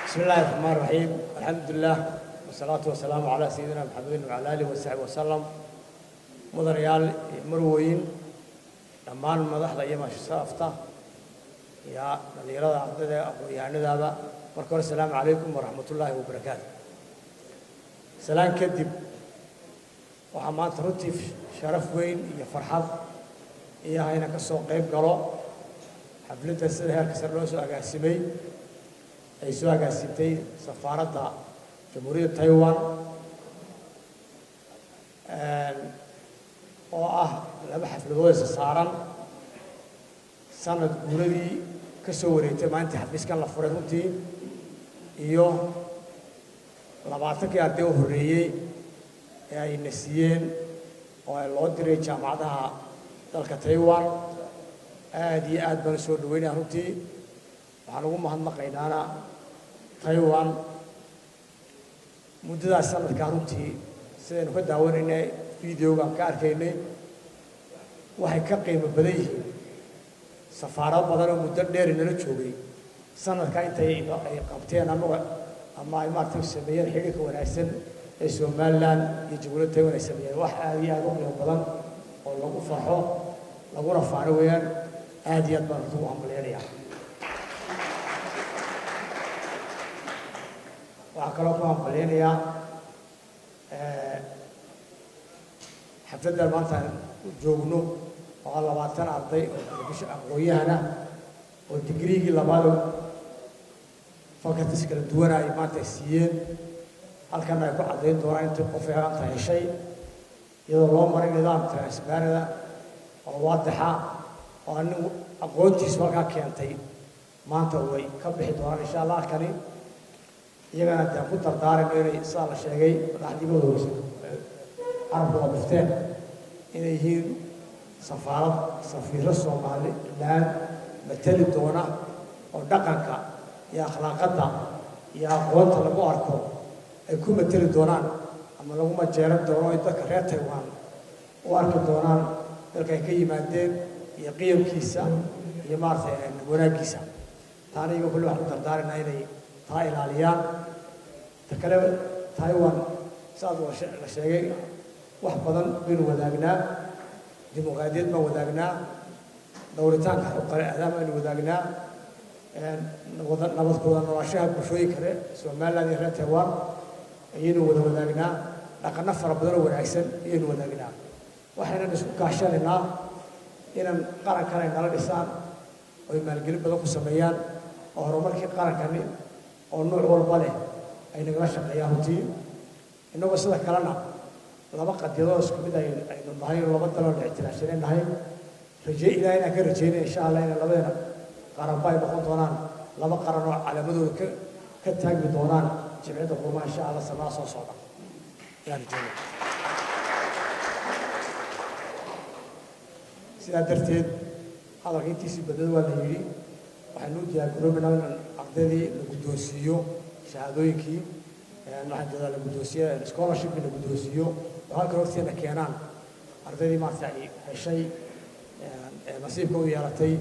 بسم الله الرحمن الرحيم الحمد لله والصلاة والسلام على سيدنا محمد وعلى آله وصحبه وسلم مدريال مروين دمان مدحدا iyo mashraafta ya dhalinyarada ardayda aqoon-yahanada marka hore assalaamu calaykum waraxmatullaahi wabarakaatuh salaan kadib waxaa maanta runtii sharaf weyn iyo farxad iyo hayna ka soo qayb galo xafladda sida heerka sare loo soo agaasimay ay soo agaasintay safaaradda jamhuuriyadda Taiwan oo ah laba xafladood is saaran sanad guuradii ka soo wareegtay maalintii xafiiskan la furay runtii iyo 20 arday oo horeeyay ee ay nasiyeen oo loo diray jaamacadaha dalka Taiwan aad iyo aad baan soo dhaweynaa runtii waxaan ugu mahadnaqaynaa Taiwan muddada sanadka runtii sidaynu ka daawanaynay fiidiyoga ka arkaynay waxay ka qiimo badan yihiin safaarad badan oo muddo dheer inala joogay sanadka intay ay qabteen ama ay maartay sameeyeen xiriirka wanaagsan ee Somaliland iyo Jamhuuriyadda Taiwan ay sameeyeen wax aad iyo aad u qiimo badan oo lagu farxo laguna faano weeyaan aad iyo aad baan ugu hambalyeeyaa waxaan kaloo ku hambalyeeyaa xafladda maanta joogno oo 20 arday oo aqoon-yahana oo digriigii labaad faculties kala duwan ay maanta siiyeen halkan ay ku cadeyn doonaan inta qof ay aqoon heshay iyadoo loo maray nidaam transparent oo waadaxa oo anigu aqoontiisa halka keentay maanta way ka bixi doonaan insha Allah kani iyagana ku dardaaran inay sala sheegay madaxdimadooda arabka bafteen inay yihiin safiiro Soomaaliland matali doona oo dhaqanka iyo akhlaaqada iyo aqoonta lagu arko ay ku matali doonaan ama lagu majeeran doono ay dadka reer Taiwan u arki doonaan dalka ay ka yimaadeen iyo qiyamkiisa iyo maartay wanaagiisa taariikhda kullu wax dardaaran inay taa ilaaliyaan takale Taiwan saad la sheegay wax badan baynu wadaagnaa dimuqraadiyad ma wadaagnaa dowladaanka xuquuqda aadamaha aynu wadaagnaa nabadkooda noloshaha bulshooyinka kale Somaliland iyo Taiwan ayaynu wadaagnaa dhaqanno fara badan oo wanaagsan ayaynu wadaagnaa waxayna isku kaashanaynaa inaan qarankan ay nala dhisaan oo maalgelin badan ku sameeyaan oo horumarkii qarankani oo nooc walba leh ay naga shaqeeyaan runtii inagoo sida kalena laba qadiyadoo isku mid aynu nahay laba dal oo ictiraafsanaynahay rajay ilaahayna ka rajaynaa insha Allah in labadeena qaran bay noqon doonaan laba qaran oo calaamadooda ka taagi doonaan jimcida qurma insha Allah sanad soo socda yaa rajay sidaa darteed hadalka intiisii badada waa la yidhi waxaynu diyaargaroobaynaa in ardaydii la guddoonsiiyo shahaadooyinkii waxaan la guddoonsiiyo scholarship la guddoonsiiyo halka horteena keenaan ardaydii maanta ay heshay nasiibka u yeelatay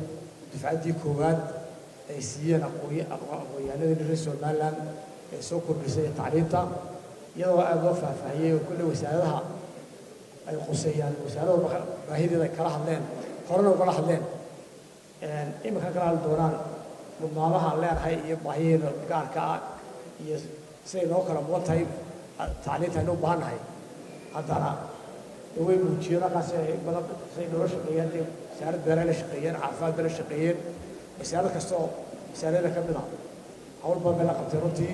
dufcaddii koowaad ay siiyeen aqoon-yahanadii reer Somaliland ee soo kordhisay tacliinta iyadoo aad loo faahfaahiyey oo kulli wasaaradaha ay quseeyaan wasaaradaha baahideeda kala hadleen horena uga hadleen imika kala hadli doonaan mudnaanaha leenahay iyo baahiyeena gaarka ah iyo siday noo kala mudan tahay tacliinta aynu u baahannahay haddana way muujiyeen halkaas badan say noo shaqeeyeen wasaarad beeraha la shaqeeyeen caafimaad la shaqeeyeen wasaarad kasta oo wasaarada ka mid ah hawl badan bay la qabteen runtii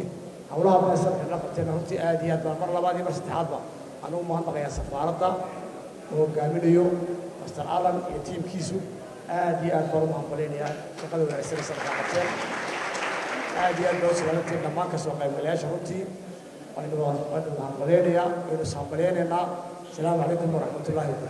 hawlaha badan sanadkan la qabteen runtii aad iyo aad baan mar labaad iyo mar saddexaadba anugu mahadnaqayaa safaaradda oo hogaaminayo Master Alan iyo tiimkiisu aad iyo aad baan u mahadcelinayaa shaqada wanaagsan sanadkan qabteen aad iyo aad loo salaatay dhammaan ka soo qaybgalayaasha runtii وأنا أقول لهم السلام عليكم ورحمة الله وبركاته.